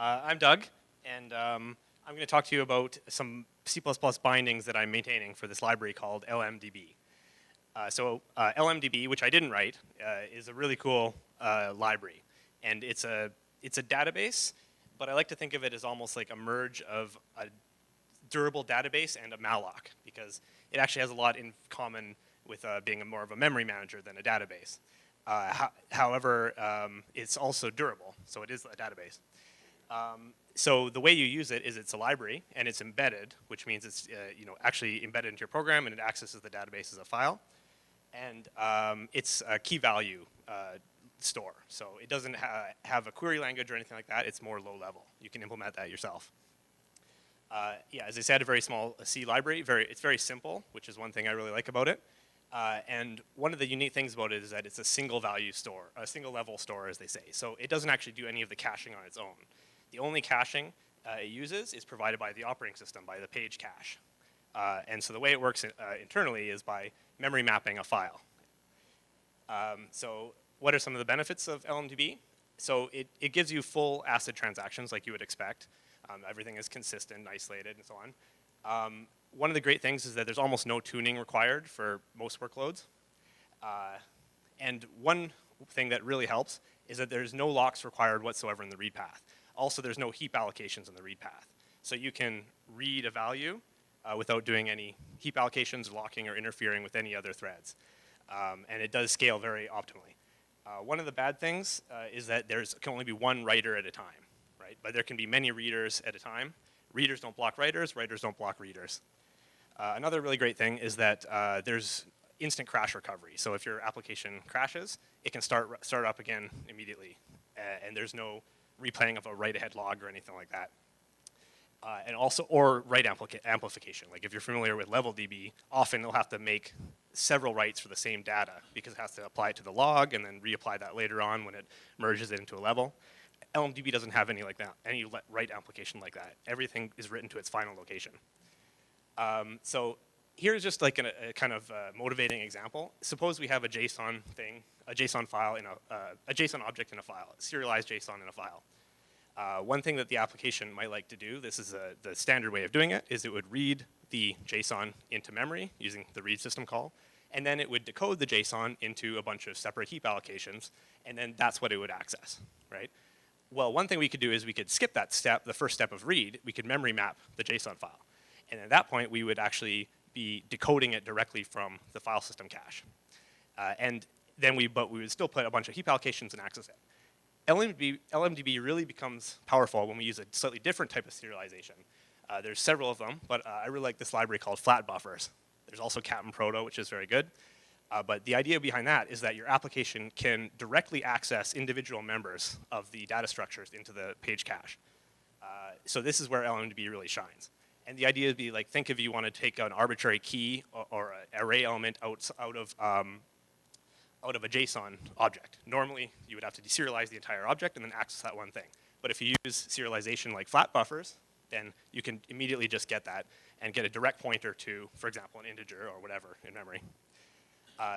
I'm Doug, and I'm going to talk to you about some C++ bindings that I'm maintaining for this library called LMDB. LMDB, which I didn't write, is a really cool library, and it's a database, but I like to think of it as almost like a merge of a durable database and a malloc, because it actually has a lot in common with being more of a memory manager than a database. However, it's also durable, so it is a database. So the way you use it is it's a library, and it's embedded, which means it's actually embedded into your program, and it accesses the database as a file. And it's a key value store. So it doesn't have a query language or anything like that. It's more low level. You can implement that yourself. As I said, a very small C library. It's very simple, which is one thing I really like about it. And one of the unique things about it is that it's a single value store, a single level store, as they say. So it doesn't actually do any of the caching on its own. The only caching it uses is provided by the operating system, by the page cache. And so the way it works internally is by memory mapping a file. So what are some of the benefits of LMDB? So it gives you full ACID transactions like you would expect. Everything is consistent, isolated, and so on. One of the great things is that there's almost no tuning required for most workloads. And one thing that really helps is that there's no locks required whatsoever in the read path. Also, there's no heap allocations in the read path. So you can read a value without doing any heap allocations, locking, or interfering with any other threads. And it does scale very optimally. One of the bad things is that there can only be one writer at a time, right? But there can be many readers at a time. Readers don't block writers, writers don't block readers. Another really great thing is that there's instant crash recovery. So if your application crashes, it can start up again immediately. And there's no replaying of a write-ahead log or anything like that. And also, or write amplification. Like if you're familiar with LevelDB, often they'll have to make several writes for the same data because it has to apply it to the log and then reapply that later on when it merges it into a level. LMDB doesn't have any like that, any write application like that. Everything is written to its final location. So here's just like a kind of motivating example. Suppose we have a JSON thing, a JSON file in a JSON object in a file, a serialized JSON in a file. One thing that the application might like to do, this is the standard way of doing it, is it would read the JSON into memory using the read system call, and then it would decode the JSON into a bunch of separate heap allocations, and then that's what it would access, right? Well, one thing we could do is we could skip that step, the first step of read. We could memory map the JSON file. And at that point, we would actually be decoding it directly from the file system cache. But we would still put a bunch of heap allocations and access it. LMDB really becomes powerful when we use a slightly different type of serialization. There's several of them, but I really like this library called flat buffers. There's also Cap'n Proto, which is very good. But the idea behind that is that your application can directly access individual members of the data structures into the page cache. So this is where LMDB really shines. And the idea would be like, think if you want to take an arbitrary key or an array element out of a JSON object. Normally, you would have to deserialize the entire object and then access that one thing. But if you use serialization like flat buffers, then you can immediately just get that and get a direct pointer to, for example, an integer or whatever in memory.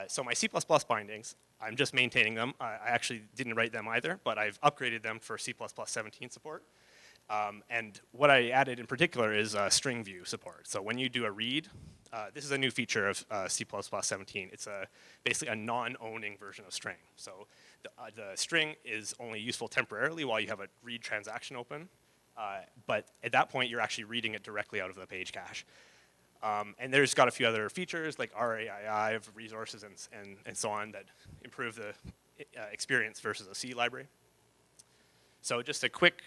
So my C++ bindings, I'm just maintaining them. I actually didn't write them either, but I've upgraded them for C++ 17 support. And what I added in particular is string view support. So when you do a read, this is a new feature of C++ 17. It's basically a non-owning version of string. So the string is only useful temporarily while you have a read transaction open. But at that point, you're actually reading it directly out of the page cache. And there's got a few other features like RAII of resources and so on that improve the experience versus a C library. So just a quick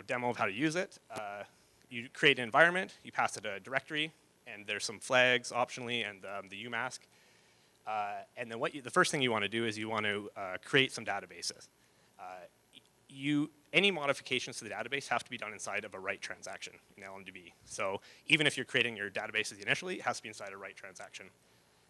demo of how to use it. You create an environment, you pass it a directory, and there's some flags optionally and the UMask. And then the first thing you want to do is you want to create some databases. Any modifications to the database have to be done inside of a write transaction in LMDB. So even if you're creating your databases initially, it has to be inside a write transaction.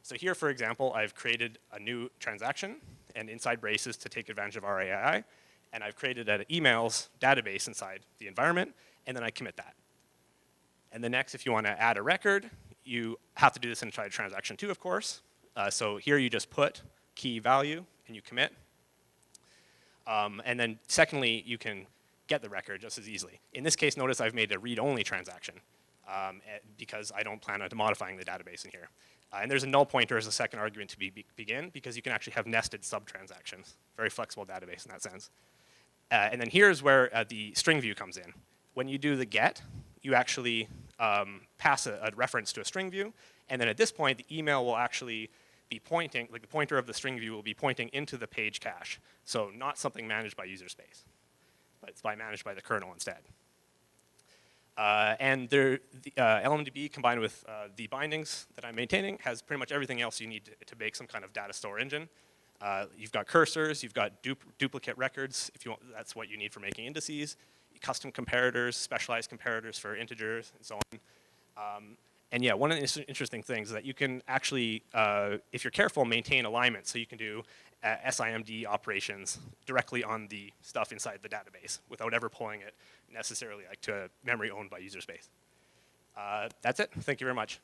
So here, for example, I've created a new transaction and inside braces to take advantage of RAII. And I've created an emails database inside the environment, and then I commit that. And then next, if you want to add a record, you have to do this inside transaction 2, of course. So here you just put key value, and you commit. And then secondly, you can get the record just as easily. In this case, notice I've made a read-only transaction because I don't plan on modifying the database in here. And there's a null pointer as a second argument to begin because you can actually have nested sub-transactions. Very flexible database in that sense. And then here's where the string view comes in. When you do the get, you actually pass a reference to a string view. And then at this point, the email will actually be pointing, like the pointer of the string view will be pointing into the page cache. So not something managed by user space, but it's managed by the kernel instead. And the LMDB combined with the bindings that I'm maintaining has pretty much everything else you need to make some kind of data store engine. You've got cursors, you've got duplicate records, if you want, that's what you need for making indices, custom comparators, specialized comparators for integers, and so on. And yeah, one of the interesting things is that you can actually, if you're careful, maintain alignment. So you can do SIMD operations directly on the stuff inside the database without ever pulling it necessarily like to a memory owned by user space. That's it. Thank you very much.